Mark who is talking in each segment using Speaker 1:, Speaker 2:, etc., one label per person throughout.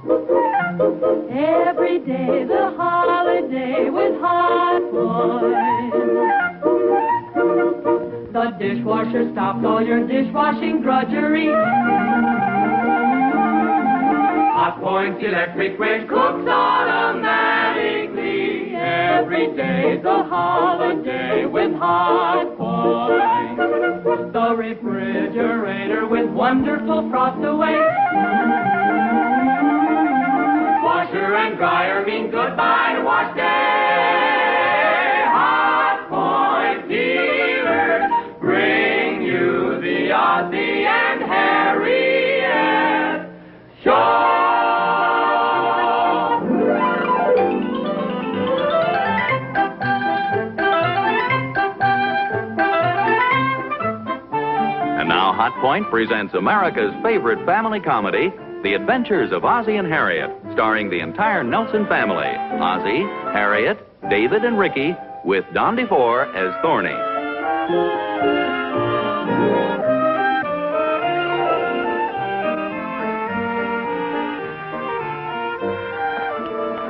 Speaker 1: Every day the holiday with Hot Point. The dishwasher stops all your dishwashing drudgery. Hot Point's electric range cooks automatically. Every day's a holiday with Hot Point. The refrigerator with wonderful frost away. Washer and dryer mean goodbye to wash day. Hot Point dealers bring you the Ozzie and Harriet show.
Speaker 2: And now Hot Point presents America's favorite family comedy, The Adventures of Ozzie and Harriet, starring the entire Nelson family, Ozzie, Harriet, David, and Ricky, with Don DeFore as Thorny.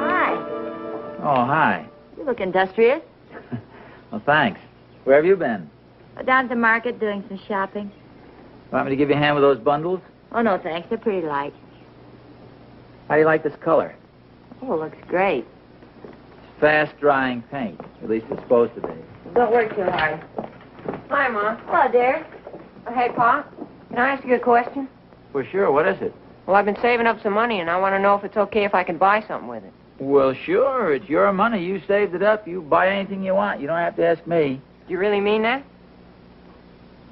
Speaker 3: Hi.
Speaker 4: Oh, hi.
Speaker 3: You look industrious.
Speaker 4: Well, thanks. Where have you been?
Speaker 3: Down at the market doing some shopping.
Speaker 4: Want me to give you a hand with those bundles?
Speaker 3: Oh, no, thanks. They're pretty light.
Speaker 4: How do you like this color?
Speaker 3: Oh, it looks great.
Speaker 4: It's fast-drying paint. At least it's supposed to be.
Speaker 3: Don't work too hard.
Speaker 5: Hi, Ma.
Speaker 3: Hello, dear.
Speaker 5: Hey, Pa. Can I ask you a question?
Speaker 4: Well, sure. What is it?
Speaker 5: Well, I've been saving up some money, and I want to know if it's okay if I can buy something with it.
Speaker 4: Well, sure. It's your money. You saved it up. You buy anything you want. You don't have to ask me.
Speaker 5: Do you really mean that?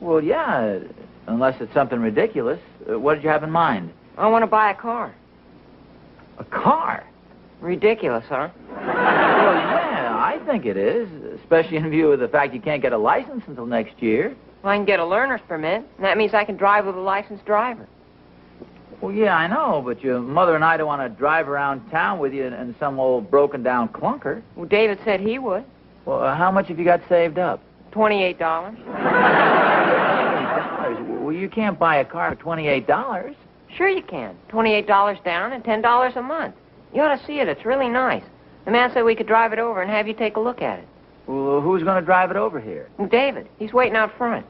Speaker 4: Well, yeah, unless it's something ridiculous. What did you have in mind?
Speaker 5: I want to buy a car.
Speaker 4: A car?
Speaker 5: Ridiculous, huh?
Speaker 4: Well, yeah, I think it is, especially in view of the fact you can't get a license until next year.
Speaker 5: Well, I can get a learner's permit, and that means I can drive with a licensed driver.
Speaker 4: Well, yeah, I know, but your mother and I don't want to drive around town with you in some old broken-down clunker.
Speaker 5: Well, David said he would.
Speaker 4: Well, how much have you got saved up?
Speaker 5: $28.
Speaker 4: $28? Well, you can't buy a car for $28.
Speaker 5: Sure you can. $28 down and $10 a month. You ought to see it. It's really nice. The man said we could drive it over and have you take a look at it.
Speaker 4: Well, who's going to drive it over here?
Speaker 5: Well, David. He's waiting out front.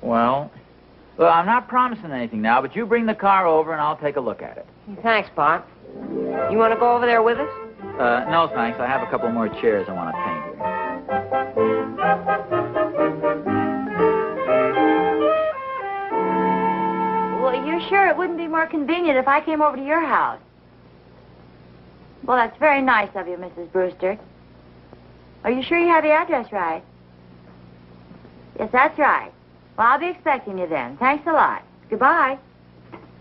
Speaker 4: Well, I'm not promising anything now, but you bring the car over and I'll take a look at it.
Speaker 5: Thanks, Pop. You want to go over there with us?
Speaker 4: No, thanks. I have a couple more chairs I want to paint here.
Speaker 3: Well, you're sure it wouldn't be more convenient if I came over to your house? Well, that's very nice of you, Mrs. Brewster. Are you sure you have the address right? Yes, that's right. Well, I'll be expecting you then. Thanks a lot. Goodbye.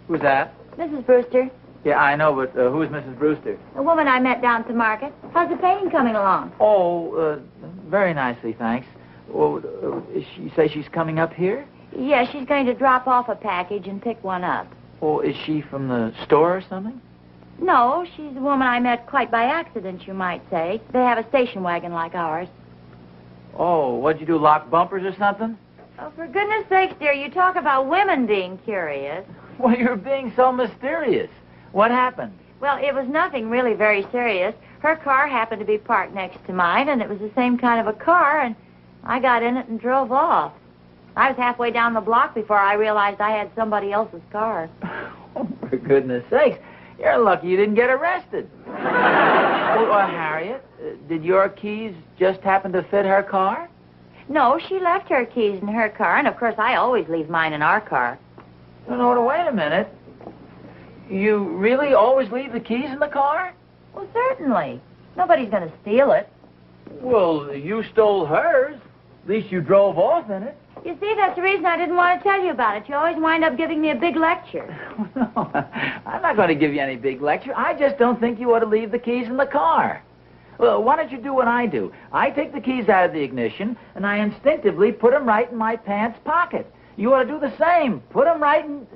Speaker 4: Who's that?
Speaker 3: Mrs. Brewster.
Speaker 4: Yeah, I know, but who's Mrs. Brewster?
Speaker 3: The woman I met down at the market. How's the painting coming along?
Speaker 4: Oh, very nicely, thanks. Well, you say she's coming up here?
Speaker 3: Yeah, she's going to drop off a package and pick one up.
Speaker 4: Oh, is she from the store or something?
Speaker 3: No, she's a woman I met quite by accident, you might say. They have a station wagon like ours.
Speaker 4: Oh, what'd you do, lock bumpers or something?
Speaker 3: Oh, for goodness sakes, dear, you talk about women being curious.
Speaker 4: Well, you're being so mysterious. What happened?
Speaker 3: Well, it was nothing really very serious. Her car happened to be parked next to mine, and it was the same kind of a car, and I got in it and drove off. I was halfway down the block before I realized I had somebody else's car.
Speaker 4: Oh, for goodness sakes. You're lucky you didn't get arrested. Harriet, did your keys just happen to fit her car?
Speaker 3: No, she left her keys in her car, and of course I always leave mine in our car.
Speaker 4: No, wait a minute. You really always leave the keys in the car?
Speaker 3: Well, certainly. Nobody's going to steal it.
Speaker 4: Well, you stole hers. At least you drove off in it.
Speaker 3: You see, that's the reason I didn't want to tell you about it. You always wind up giving me a big lecture.
Speaker 4: No, I'm not going to give you any big lecture. I just don't think you ought to leave the keys in the car. Well, why don't you do what I do? I take the keys out of the ignition, and I instinctively put them right in my pants pocket. You ought to do the same. Put them right in...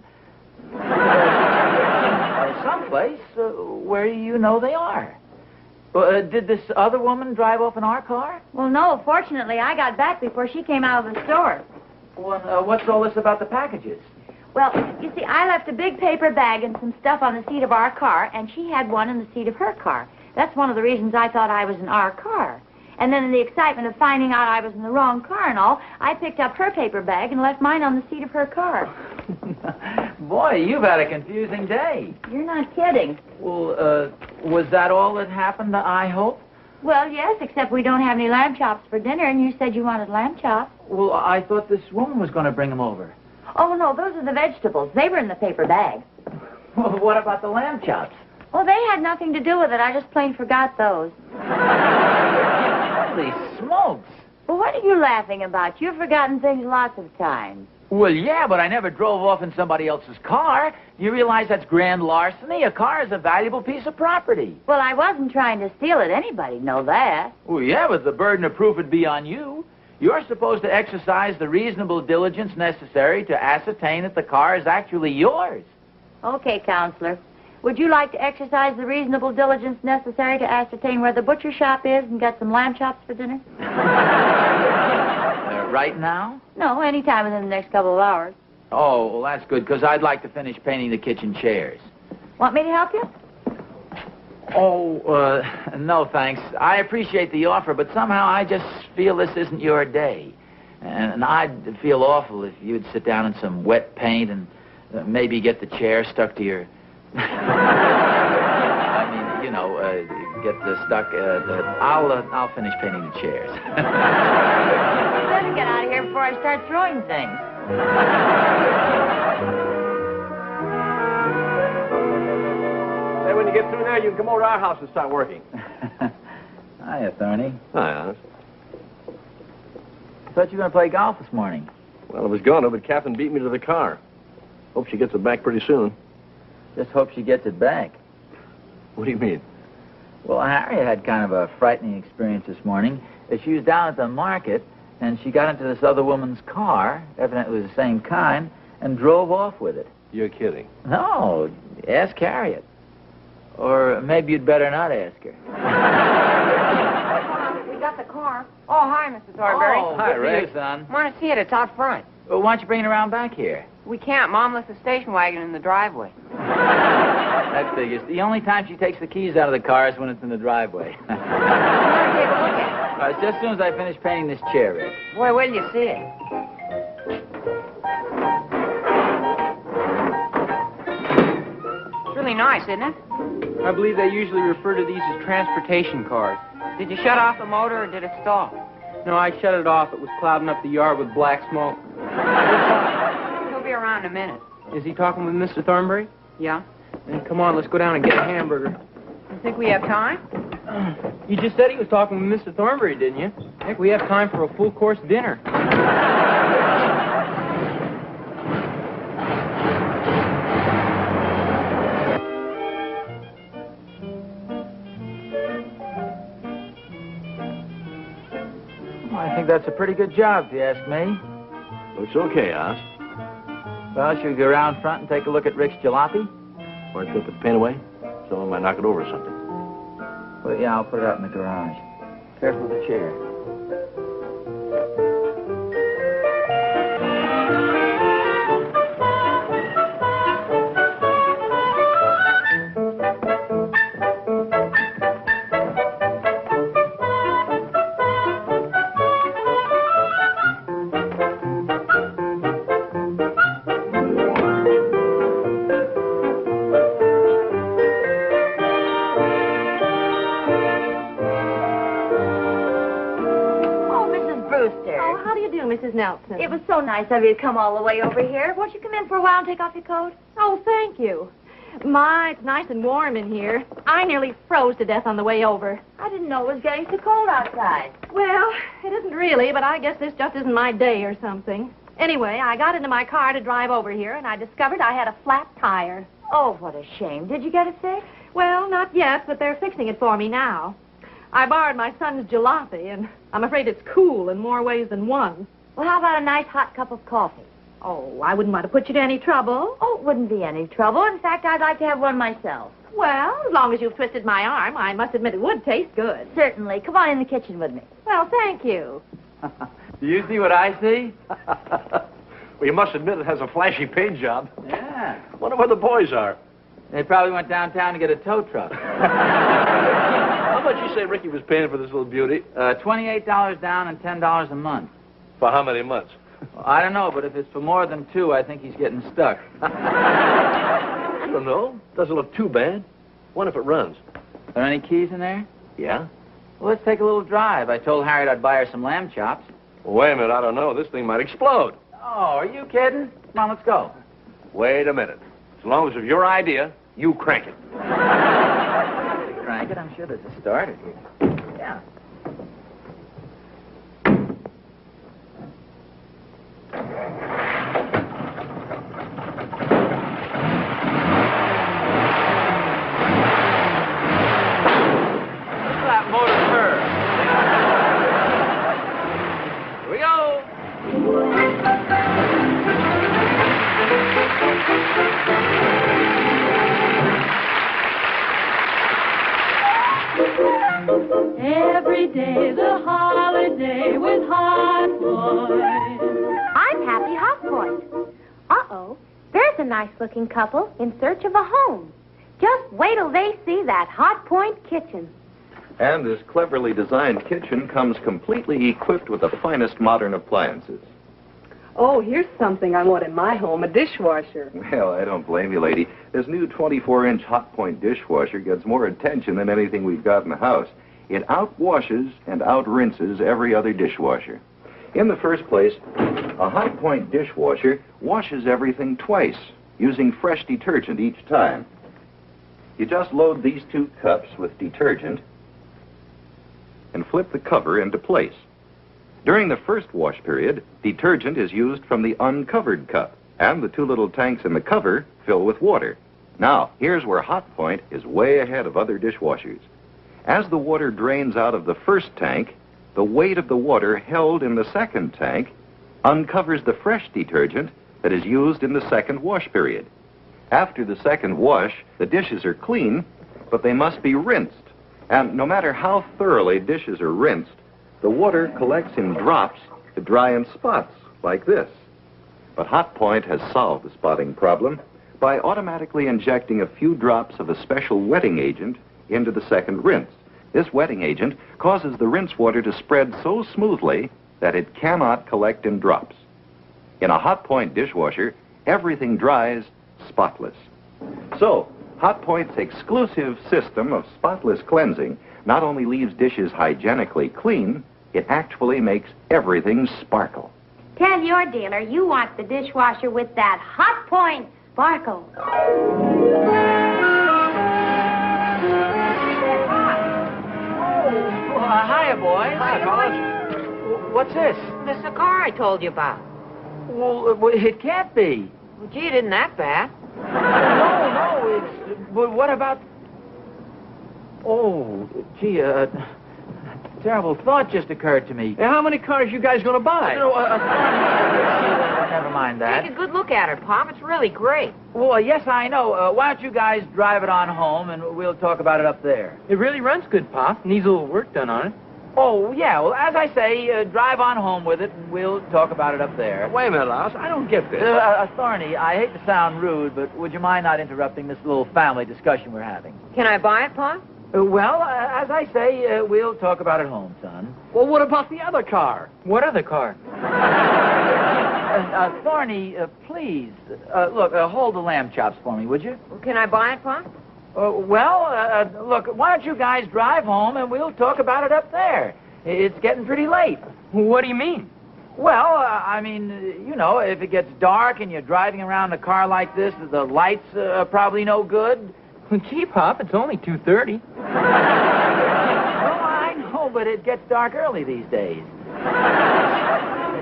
Speaker 4: someplace where you know they are. Did this other woman drive off in our car?
Speaker 3: Well, no. Fortunately, I got back before she came out of the store.
Speaker 4: Well, what's all this about the packages?
Speaker 3: Well, you see, I left a big paper bag and some stuff on the seat of our car, and she had one in the seat of her car. That's one of the reasons I thought I was in our car. And then in the excitement of finding out I was in the wrong car and all, I picked up her paper bag and left mine on the seat of her car.
Speaker 4: Boy, you've had a confusing day.
Speaker 3: You're not kidding.
Speaker 4: Well, was that all that happened, I hope?
Speaker 3: Well, yes, except we don't have any lamb chops for dinner, and you said you wanted lamb chops.
Speaker 4: Well, I thought this woman was going to bring them over.
Speaker 3: Oh, no, those are the vegetables. They were in the paper bag.
Speaker 4: Well, what about the lamb chops?
Speaker 3: Well, they had nothing to do with it. I just plain forgot those.
Speaker 4: Holy smokes.
Speaker 3: Well, what are you laughing about? You've forgotten things lots of times.
Speaker 4: Well, yeah, but I never drove off in somebody else's car. You realize that's grand larceny? A car is a valuable piece of property.
Speaker 3: Well, I wasn't trying to steal it. Anybody know that.
Speaker 4: Well, yeah, but the burden of proof would be on you. You're supposed to exercise the reasonable diligence necessary to ascertain that the car is actually yours.
Speaker 3: Okay, Counselor. Would you like to exercise the reasonable diligence necessary to ascertain where the butcher shop is and get some lamb chops for dinner?
Speaker 4: Right now?
Speaker 3: No, any time within the next couple of hours.
Speaker 4: Oh, well, that's good, because I'd like to finish painting the kitchen chairs.
Speaker 3: Want me to help you?
Speaker 4: Oh, no, thanks. I appreciate the offer, but somehow I just feel this isn't your day. And I'd feel awful if you'd sit down in some wet paint and maybe get the chair stuck to your... I mean, you know, get stuck... I'll finish painting the chairs.
Speaker 3: Better get out of here before I start throwing things.
Speaker 6: Hey, when you get through there, you can come over to our house and start working.
Speaker 4: Hiya, Thorny.
Speaker 6: Hi, Honest.
Speaker 4: I thought you were going to play golf this morning.
Speaker 6: Well, I was going to, but Catherine beat me to the car. Hope she gets it back pretty soon.
Speaker 4: Just hope she gets it back.
Speaker 6: What do you mean?
Speaker 4: Well, Harriet had kind of a frightening experience this morning. She was down at the market, and she got into this other woman's car, evidently it was the same kind, and drove off with it.
Speaker 6: You're kidding.
Speaker 4: No, ask Harriet. Or maybe you'd better not ask her.
Speaker 5: We got the car. Oh, hi, Mr. Thornberry.
Speaker 4: Oh,
Speaker 6: Hi,
Speaker 4: good for
Speaker 6: Ray.
Speaker 4: you, son.
Speaker 5: Want to see it? It's out front.
Speaker 4: Well, why don't you bring it around back here?
Speaker 5: We can't. Mom left the station wagon in the driveway.
Speaker 4: That figures. The only time she takes the keys out of the car is when it's in the driveway.
Speaker 5: Come on, take a look at
Speaker 4: All right, just as soon as I finish painting this chair, Rick.
Speaker 5: it. Boy, where'll you see it? It's really nice, isn't it?
Speaker 7: I believe they usually refer to these as transportation cars.
Speaker 5: Did you shut off the motor or did it stall?
Speaker 7: No, I shut it off. It was clouding up the yard with black smoke.
Speaker 5: He'll be around in a minute.
Speaker 7: Is he talking with Mr. Thornberry?
Speaker 5: Yeah?
Speaker 7: Then come on, let's go down and get a hamburger.
Speaker 5: You think we have time?
Speaker 7: You just said he was talking with Mr. Thornberry, didn't you? Heck, we have time for a full-course dinner.
Speaker 4: I think that's a pretty good job, if you ask me.
Speaker 6: Looks okay, Oz.
Speaker 4: Well, should we go around front and take a look at Rick's jalopy?
Speaker 6: Why don't you put the paint away? Someone might knock it over or something.
Speaker 4: Well, yeah, I'll put it out in the garage. Careful with the chair.
Speaker 8: Mrs. Nelson.
Speaker 3: It was so nice of you to come all the way over here. Won't you come in for a while and take off your coat?
Speaker 8: Oh, thank you. My, it's nice and warm in here. I nearly froze to death on the way over.
Speaker 3: I didn't know it was getting so cold outside.
Speaker 8: Well, it isn't really, but I guess this just isn't my day or something. Anyway, I got into my car to drive over here, and I discovered I had a flat tire.
Speaker 3: Oh, what a shame. Did you get it fixed?
Speaker 8: Well, not yet, but they're fixing it for me now. I borrowed my son's jalopy, and I'm afraid it's cool in more ways than one.
Speaker 3: Well, how about a nice hot cup of coffee?
Speaker 8: Oh, I wouldn't want to put you to any trouble.
Speaker 3: Oh, it wouldn't be any trouble. In fact, I'd like to have one myself.
Speaker 8: Well, as long as you've twisted my arm, I must admit it would taste good.
Speaker 3: Certainly. Come on in the kitchen with me.
Speaker 8: Well, thank you.
Speaker 4: Do you see what I see?
Speaker 6: Well, you must admit it has a flashy paint job.
Speaker 4: Yeah.
Speaker 6: Wonder where the boys are.
Speaker 4: They probably went downtown to get a tow truck.
Speaker 6: How much you say Ricky was paying for this little beauty?
Speaker 4: $28 down and $10 a month.
Speaker 6: For how many months?
Speaker 4: Well, I don't know, but if it's for more than 2, I think he's getting stuck.
Speaker 6: I don't know. Doesn't look too bad. What if it runs?
Speaker 4: Are there any keys in there?
Speaker 6: Yeah?
Speaker 4: Well, let's take a little drive. I told Harriet I'd buy her some lamb chops.
Speaker 6: Well, wait a minute. I don't know. This thing might explode.
Speaker 4: Oh, are you kidding? Come on, let's go.
Speaker 6: Wait a minute. As long as it's your idea, you crank it.
Speaker 4: Crank it. I'm sure there's a starter here. Yeah. Look at that motor purr. Here we go.
Speaker 1: Every day's a holiday with Hot Point.
Speaker 3: I'm Happy Hot Point. Uh-oh. There's a nice-looking couple in search of a home. Just wait till they see that Hot Point kitchen.
Speaker 2: And this cleverly designed kitchen comes completely equipped with the finest modern appliances.
Speaker 9: Oh, here's something I want in my home, a dishwasher.
Speaker 2: Well, I don't blame you, lady. This new 24-inch Hot Point dishwasher gets more attention than anything we've got in the house. It outwashes and outrinses every other dishwasher. In the first place, a Hot Point dishwasher washes everything twice, using fresh detergent each time. You just load these 2 cups with detergent and flip the cover into place. During the first wash period, detergent is used from the uncovered cup, and the 2 little tanks in the cover fill with water. Now, here's where Hot Point is way ahead of other dishwashers. As the water drains out of the first tank, the weight of the water held in the second tank uncovers the fresh detergent that is used in the second wash period. After the second wash, the dishes are clean, but they must be rinsed. And no matter how thoroughly dishes are rinsed, the water collects in drops to dry in spots like this. But Hot Point has solved the spotting problem by automatically injecting a few drops of a special wetting agent into the second rinse. This wetting agent causes the rinse water to spread so smoothly that it cannot collect in drops. In a Hot Point dishwasher, everything dries spotless. So, Hot Point's exclusive system of spotless cleansing not only leaves dishes hygienically clean, it actually makes everything sparkle.
Speaker 3: Tell your dealer you want the dishwasher with that Hot Point sparkle.
Speaker 4: Hiya, boys.
Speaker 5: Hi, fellas.
Speaker 4: What's this?
Speaker 5: This is the car I told you about.
Speaker 4: Well, it can't be.
Speaker 5: Well, gee, it isn't that bad.
Speaker 4: No, it's... But what about... Oh, gee, a terrible thought just occurred to me.
Speaker 6: Hey, how many cars you guys going to buy?
Speaker 4: No, never mind that.
Speaker 5: Take a good look at her, Pop. It's really great.
Speaker 4: Well, yes, I know. Why don't you guys drive it on home, and we'll talk about it up there.
Speaker 7: It really runs good, Pop. Needs a little work done on it.
Speaker 4: Oh, yeah. Well, as I say, drive on home with it, and we'll talk about it up there.
Speaker 6: Wait a minute, Alice. I don't get this.
Speaker 4: Thorny, I hate to sound rude, but would you mind not interrupting this little family discussion we're having?
Speaker 5: Can I buy it, Pop?
Speaker 4: Well, as I say, we'll talk about it home, son.
Speaker 6: Well, what about the other car?
Speaker 7: What other car?
Speaker 4: Thorny, please, look, hold the lamb chops for me, would you?
Speaker 5: Well, can I buy it, Pop?
Speaker 4: Look, why don't you guys drive home and we'll talk about it up there? It's getting pretty late.
Speaker 7: What do you mean?
Speaker 4: Well, I mean, you know, if it gets dark and you're driving around a car like this, the lights are probably no good.
Speaker 7: Well, gee, Pop, it's only 2:30.
Speaker 4: Well, I know, but it gets dark early these days. There's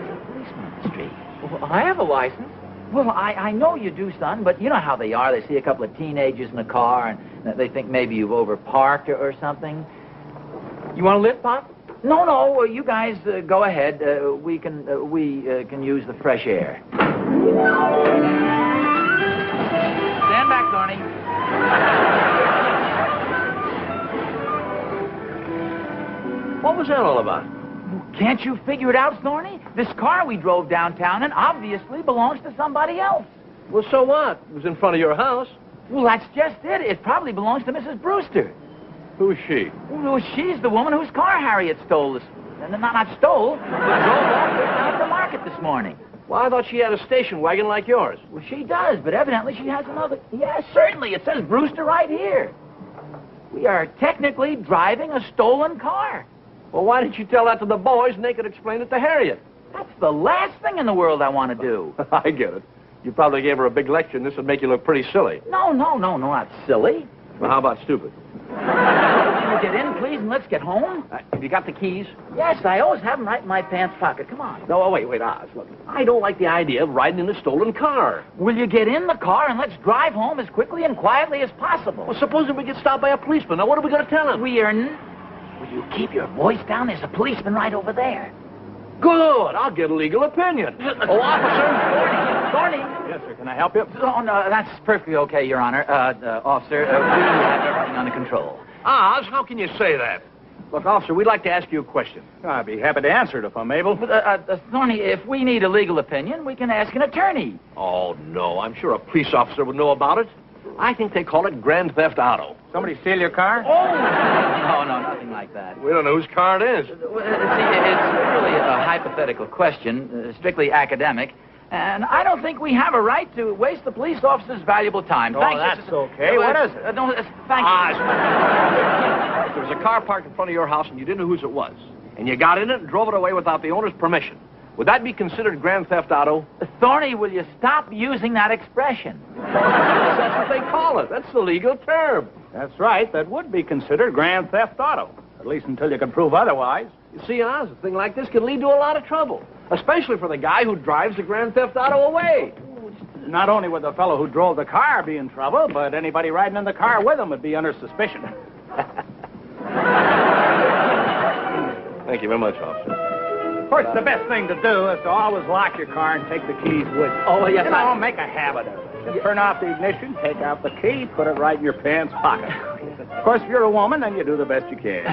Speaker 4: a policeman on the street.
Speaker 7: Well, I have a license.
Speaker 4: Well, I know you do, son, but you know how they are. They see a couple of teenagers in a car, and they think maybe you've overparked or something.
Speaker 7: You want to lift, Pop?
Speaker 4: No, you guys go ahead. We can use the fresh air. Stand back, Thorny.
Speaker 6: What was that all about?
Speaker 4: Can't you figure it out, Thorny? This car we drove downtown and obviously belongs to somebody else.
Speaker 6: Well, so what? It was in front of your house.
Speaker 4: Well, that's just it. It probably belongs to Mrs. Brewster.
Speaker 6: Who's she?
Speaker 4: Well, she's the woman whose car Harriet stole this... Not stole, but drove off with down at the market this morning.
Speaker 6: Well, I thought she had a station wagon like yours.
Speaker 4: Well, she does, but evidently she has another... Yes, certainly. It says Brewster right here. We are technically driving a stolen car.
Speaker 6: Well, why didn't you tell that to the boys and they could explain it to Harriet?
Speaker 4: That's the last thing in the world I want to do.
Speaker 6: I get it. You probably gave her a big lecture, and this would make you look pretty silly.
Speaker 4: No, not silly.
Speaker 6: Well, how about stupid?
Speaker 4: Can you get in, please, and let's get home?
Speaker 6: Have you got the keys?
Speaker 4: Yes, I always have them right in my pants pocket. Come on.
Speaker 6: No, wait, Oz. Look, I don't like the idea of riding in a stolen car.
Speaker 4: Will you get in the car and let's drive home as quickly and quietly as possible?
Speaker 6: Well, supposing we get stopped by a policeman. Now, what are we going to tell him?
Speaker 4: Will you keep your voice down? There's a policeman right over there.
Speaker 6: Good. I'll get a legal opinion. Oh, officer.
Speaker 4: Thorny.
Speaker 10: Yes, sir. Can I help you?
Speaker 4: Oh, no, that's perfectly okay, Your Honor. Officer, we have everything under control.
Speaker 6: Oz, how can you say that? Look, officer, we'd like to ask you a question.
Speaker 10: I'd be happy to answer it if I'm able.
Speaker 4: Thorny, if we need a legal opinion, we can ask an attorney.
Speaker 6: Oh, no. I'm sure a police officer would know about it. I think they call it grand theft auto.
Speaker 10: Somebody steal your car?
Speaker 4: Oh! No, nothing like that.
Speaker 6: We don't know whose car it is.
Speaker 4: See, it's really a hypothetical question, strictly academic, and I don't think we have a right to waste the police officer's valuable time.
Speaker 10: Oh, that's okay. What is it?
Speaker 4: Thank you.
Speaker 6: If there was a car parked in front of your house and you didn't know whose it was, and you got in it and drove it away without the owner's permission, would that be considered grand theft auto?
Speaker 4: Thorny, will you stop using that expression?
Speaker 6: That's what they call it. That's the legal term.
Speaker 10: That's right. That would be considered grand theft auto. At least until you can prove otherwise.
Speaker 6: You see, Oz, a thing like this can lead to a lot of trouble, especially for the guy who drives the grand theft auto away.
Speaker 10: Not only would the fellow who drove the car be in trouble, but anybody riding in the car with him would be under suspicion.
Speaker 6: Thank you very much, officer.
Speaker 10: Of course, the best thing to do is to always lock your car and take the keys with you.
Speaker 4: Oh, yes,
Speaker 10: Make a habit of it. Just turn off the ignition, take out the key, put it right in your pants pocket. Of course, if you're a woman, then you do the best you can.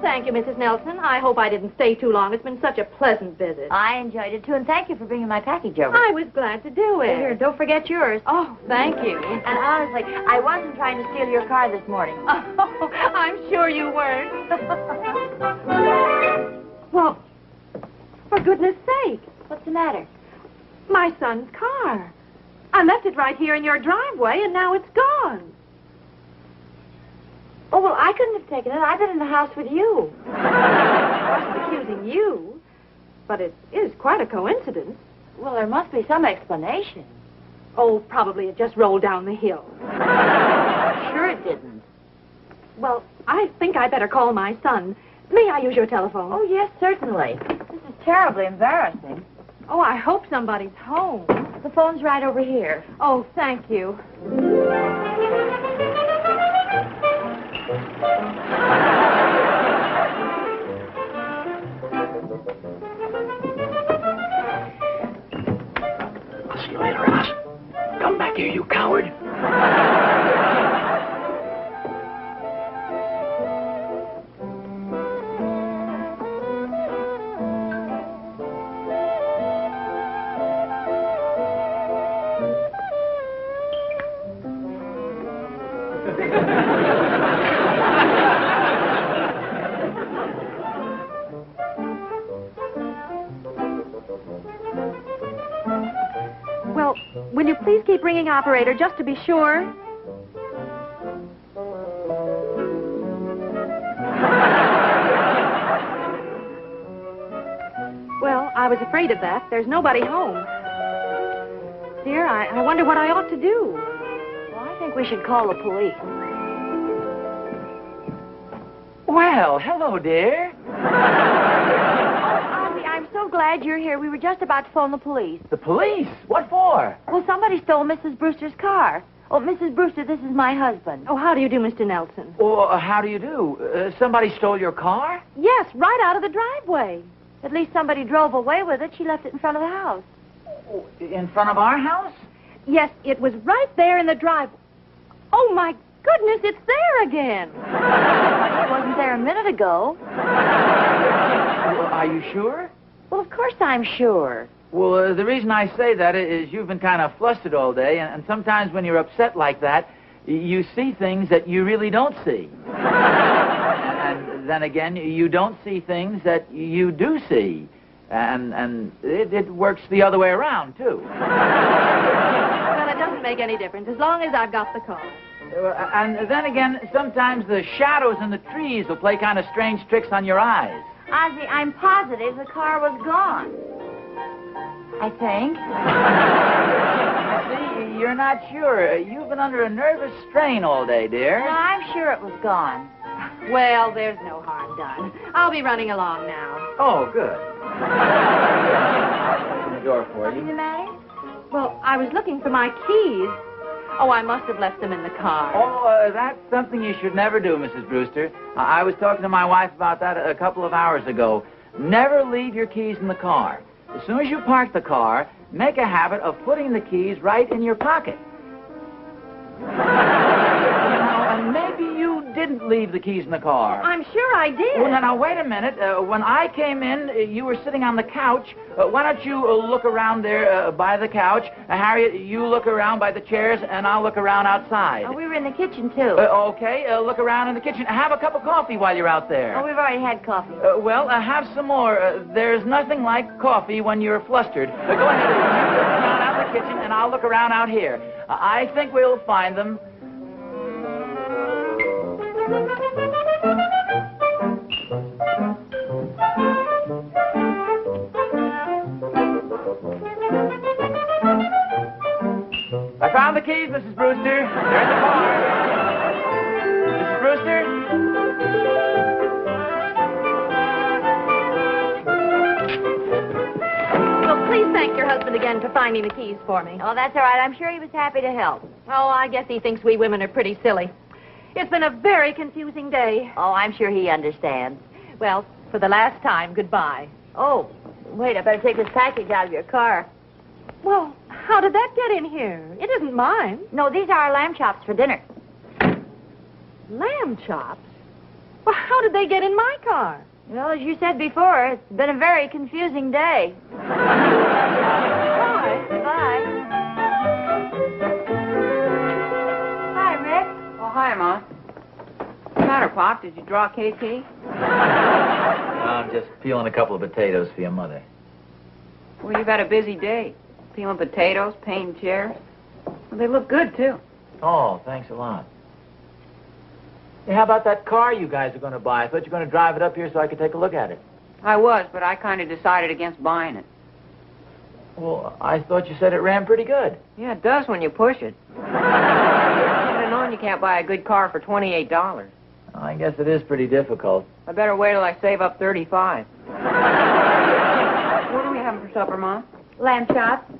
Speaker 8: Thank you, Mrs. Nelson. I hope I didn't stay too long. It's been such a pleasant visit.
Speaker 3: I enjoyed it, too, and thank you for bringing my package over.
Speaker 8: I was glad to do it.
Speaker 3: Here, don't forget yours.
Speaker 8: Oh, thank you.
Speaker 3: And honestly, I wasn't trying to steal your car this morning.
Speaker 8: Oh, I'm sure you weren't. Well, for goodness sake.
Speaker 3: What's the matter?
Speaker 8: My son's car. I left it right here in your driveway, and now it's gone.
Speaker 3: Oh, well, I couldn't have taken it. I've been in the house with you.
Speaker 8: I wasn't accusing you, but it is quite a coincidence.
Speaker 3: Well, there must be some explanation.
Speaker 8: Oh, probably it just rolled down the hill.
Speaker 3: Sure it didn't.
Speaker 8: Well, I think I better call my son. May I use your telephone?
Speaker 3: Oh, yes, certainly. This is terribly embarrassing.
Speaker 8: Oh, I hope somebody's home.
Speaker 3: The phone's right over here.
Speaker 8: Oh, thank you.
Speaker 6: I'll see you later, Oz. Come back here, you coward.
Speaker 8: Well, will you please keep ringing, operator, just to be sure? Well, I was afraid of that. There's nobody home. Dear, I wonder what I ought to do.
Speaker 3: Well, I think we should call the police.
Speaker 4: Well, hello, dear.
Speaker 3: Ozzie, I'm so glad you're here. We were just about to phone the police.
Speaker 4: The police? What for?
Speaker 3: Well, somebody stole Mrs. Brewster's car. Oh, Mrs. Brewster, this is my husband.
Speaker 8: Oh, how do you do, Mr. Nelson?
Speaker 4: Oh, how do you do? Somebody stole your car?
Speaker 8: Yes, right out of the driveway.
Speaker 3: At least somebody drove away with it. She left it in front of the house.
Speaker 4: In front of our house?
Speaker 8: Yes, it was right there in the driveway. Oh, my goodness, it's there again.
Speaker 3: It wasn't there a minute ago.
Speaker 4: Well, are you sure?
Speaker 3: Well, of course I'm sure.
Speaker 4: Well, the reason I say that is you've been kind of flustered all day, and sometimes when you're upset like that, you see things that you really don't see. And then again, you don't see things that you do see. And it works the other way around, too.
Speaker 8: Well, it doesn't make any difference as long as I've got the car.
Speaker 4: And then again, sometimes the shadows in the trees will play kind of strange tricks on your eyes.
Speaker 3: Ozzie, I'm positive the car was gone. I think.
Speaker 4: See, you're not sure. You've been under a nervous strain all day, dear.
Speaker 3: No, I'm sure it was gone.
Speaker 8: Well, there's no harm done. I'll be running along now.
Speaker 4: Oh, good. I'll open the door for
Speaker 3: What's the
Speaker 4: you.
Speaker 3: matter?
Speaker 8: Well, I was looking for my keys. Oh, I must have left them in the car.
Speaker 4: Oh, that's something you should never do, Mrs. Brewster. I was talking to my wife about that a couple of hours ago. Never leave your keys in the car. As soon as you park the car, make a habit of putting the keys right in your pocket. Now, maybe you didn't leave the keys in the car.
Speaker 8: I'm sure I did.
Speaker 4: Well, now, wait a minute. When I came in, you were sitting on the couch. Why don't you look around there by the couch? Harriet, you look around by the chairs, and I'll look around outside.
Speaker 3: Oh, we were in the kitchen, too.
Speaker 4: Okay, look around in the kitchen. Have a cup of coffee while you're out there.
Speaker 3: Oh, we've already had coffee.
Speaker 4: Well, have some more. There's nothing like coffee when you're flustered. Go ahead. You look around out in the kitchen, and I'll look around out here. I think we'll find them. I found the keys, Mrs. Brewster. They're in the car. Mrs. Brewster?
Speaker 8: Well, please thank your husband again for finding the keys for me.
Speaker 3: Oh, that's all right. I'm sure he was happy to help.
Speaker 8: Oh, I guess he thinks we women are pretty silly. It's been a very confusing day.
Speaker 3: Oh, I'm sure he understands.
Speaker 8: Well, for the last time, goodbye.
Speaker 3: Oh, wait, I better take this package out of your car.
Speaker 8: Well, how did that get in here? It isn't mine.
Speaker 3: No, these are our lamb chops for dinner.
Speaker 8: Lamb chops? Well, how did they get in my car?
Speaker 3: Well, as you said before, it's been a very confusing day.
Speaker 8: Bye.
Speaker 3: Bye. Hi, Rick.
Speaker 5: Oh, hi, Ma. What's the matter, Pop? Did you draw KT?
Speaker 4: I'm just peeling a couple of potatoes for your mother.
Speaker 5: Well, you've had a busy day. Peeling potatoes, painting chairs. Well, they look good, too.
Speaker 4: Oh, thanks a lot. Hey, how about that car you guys are going to buy? I thought you were going to drive it up here so I could take a look at it.
Speaker 5: I was, but I kind of decided against buying it.
Speaker 4: Well, I thought you said it ran pretty good.
Speaker 5: Yeah, it does when you push it. I should have known you can't buy a good car for $28.
Speaker 4: I guess it is pretty difficult.
Speaker 5: I better wait till I save up $35. What are we having for supper, Mom?
Speaker 3: Lamb chops.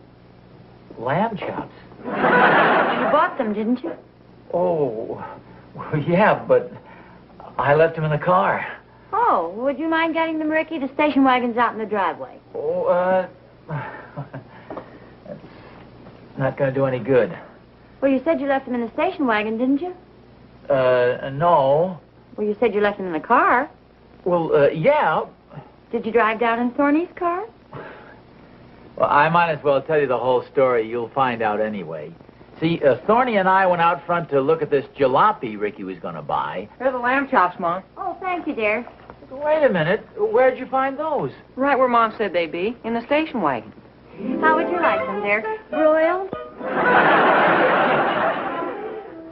Speaker 4: Lamb chops?
Speaker 3: You bought them, didn't you?
Speaker 4: Oh, well, yeah, but I left them in the car.
Speaker 3: Oh, would you mind getting them, Ricky? The station wagon's out in the driveway.
Speaker 4: Oh, that's not going to do any good.
Speaker 3: Well, you said you left them in the station wagon, didn't you?
Speaker 4: No.
Speaker 3: Well, you said you left them in the car.
Speaker 4: Well, yeah.
Speaker 3: Did you drive down in Thorny's car?
Speaker 4: Well, I might as well tell you the whole story. You'll find out anyway. See, Thorny and I went out front to look at this jalopy Ricky was going to buy.
Speaker 5: They're the lamb chops, Mom.
Speaker 3: Oh, thank you, dear.
Speaker 4: Wait a minute. Where'd you find those?
Speaker 5: Right where Mom said they'd be, in the station wagon.
Speaker 3: How would you like them, dear? Broiled?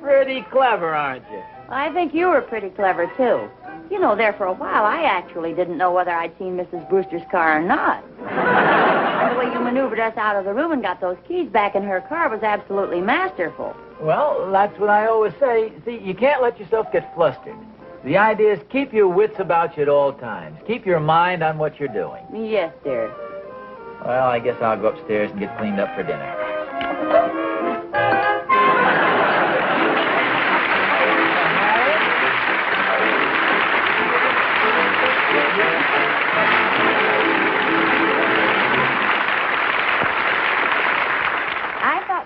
Speaker 4: Pretty clever, aren't you?
Speaker 3: I think you were pretty clever, too. You know, there for a while, I actually didn't know whether I'd seen Mrs. Brewster's car or not. And the way you maneuvered us out of the room and got those keys back in her car was absolutely masterful.
Speaker 4: Well, that's what I always say. See, you can't let yourself get flustered. The idea is keep your wits about you at all times. Keep your mind on what you're doing.
Speaker 3: Yes, dear.
Speaker 4: Well, I guess I'll go upstairs and get cleaned up for dinner.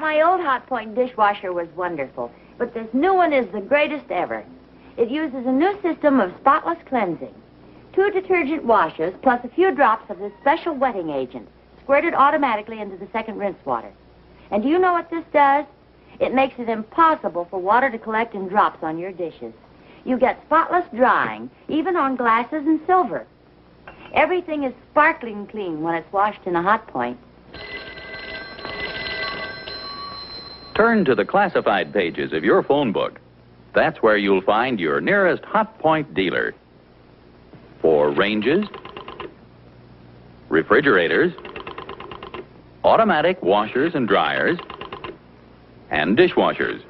Speaker 3: my old Hot Point dishwasher was wonderful, but this new one is the greatest ever. It uses a new system of spotless cleansing. 2 detergent washes plus a few drops of this special wetting agent squirted automatically into the second rinse water. And do you know what this does? It makes it impossible for water to collect in drops on your dishes. You get spotless drying, even on glasses and silver. Everything is sparkling clean when it's washed in a Hot Point.
Speaker 2: Turn to the classified pages of your phone book. That's where you'll find your nearest Hot Point dealer. For ranges, refrigerators, automatic washers and dryers, and dishwashers.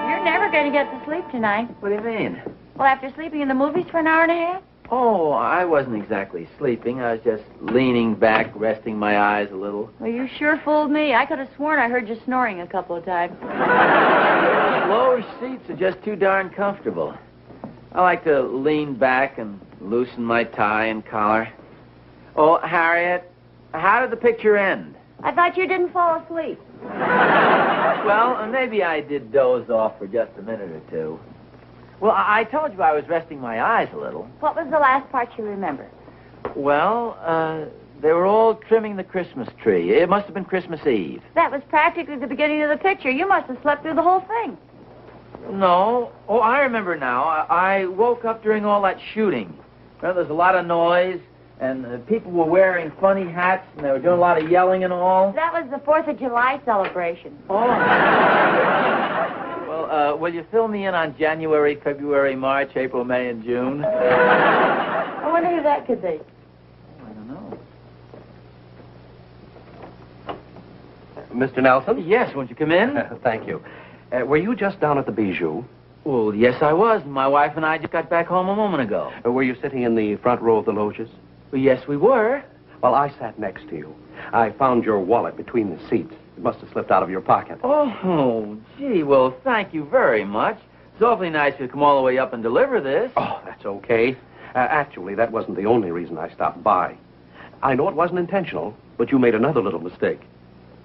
Speaker 3: You're never going to get to sleep tonight.
Speaker 4: What do you mean?
Speaker 3: Well, after sleeping in the movies for an hour and a half?
Speaker 4: Oh, I wasn't exactly sleeping. I was just leaning back, resting my eyes a little.
Speaker 3: Well, you sure fooled me. I could have sworn I heard you snoring a couple of times.
Speaker 4: Low seats are just too darn comfortable. I like to lean back and loosen my tie and collar. Oh, Harriet, how did the picture end?
Speaker 3: I thought you didn't fall asleep.
Speaker 4: Well, maybe I did doze off for just a minute or two. Well, I told you I was resting my eyes a little.
Speaker 3: What was the last part you remember?
Speaker 4: Well, they were all trimming the Christmas tree. It must have been Christmas Eve.
Speaker 3: That was practically the beginning of the picture. You must have slept through the whole thing.
Speaker 4: No. Oh, I remember now. I woke up during all that shooting. Well, there's a lot of noise, and people were wearing funny hats, and they were doing a lot of yelling and all.
Speaker 3: That was the 4th of July celebration.
Speaker 4: Oh. Well, will you fill me in on January, February, March, April, May, and June?
Speaker 3: I wonder who that could be.
Speaker 4: I don't know.
Speaker 6: Mr. Nelson?
Speaker 4: Yes, won't you come in?
Speaker 6: Thank you. Were you just down at the Bijou?
Speaker 4: Well, yes, I was. My wife and I just got back home a moment ago.
Speaker 6: Were you sitting in the front row of the loges?
Speaker 4: Well, yes, we were.
Speaker 6: Well, I sat next to you. I found your wallet between the seats. It must have slipped out of your pocket.
Speaker 4: Oh, gee, well, thank you very much. It's awfully nice of you to come all the way up and deliver this.
Speaker 6: Oh, that's okay. Actually, that wasn't the only reason I stopped by. I know it wasn't intentional, but you made another little mistake.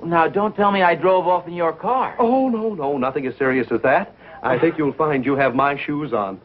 Speaker 4: Now, don't tell me I drove off in your car.
Speaker 6: Oh, no, nothing as serious as that. I think you'll find you have my shoes on.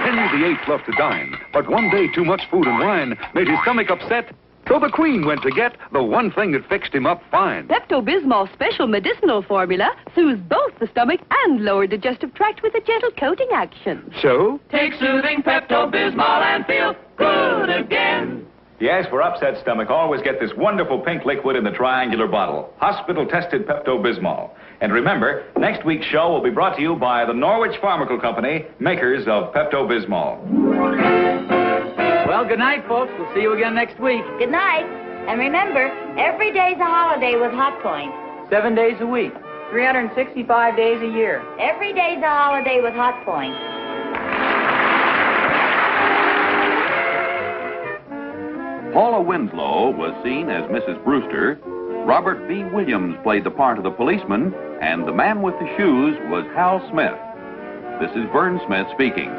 Speaker 11: Henry VIII loved to dine, but one day too much food and wine made his stomach upset. So the Queen went to get the one thing that fixed him up fine.
Speaker 12: Pepto-Bismol's special medicinal formula soothes both the stomach and lower digestive tract with a gentle coating action.
Speaker 11: So?
Speaker 1: Take soothing Pepto-Bismol and feel good again.
Speaker 13: Yes, for upset stomach, always get this wonderful pink liquid in the triangular bottle. Hospital-tested Pepto-Bismol. And remember, next week's show will be brought to you by the Norwich Pharmaceutical Company, makers of Pepto-Bismol.
Speaker 4: Well, good night, folks. We'll see you again next week.
Speaker 3: Good night. And remember, every day's a holiday with Hot Point.
Speaker 4: 7 days a week.
Speaker 5: 365 days a year.
Speaker 3: Every day's a holiday with Hot Point.
Speaker 2: Paula Winslow was seen as Mrs. Brewster. Robert B. Williams played the part of the policeman, and the man with the shoes was Hal Smith. This is Vern Smith speaking.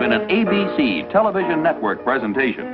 Speaker 2: An ABC television network presentation.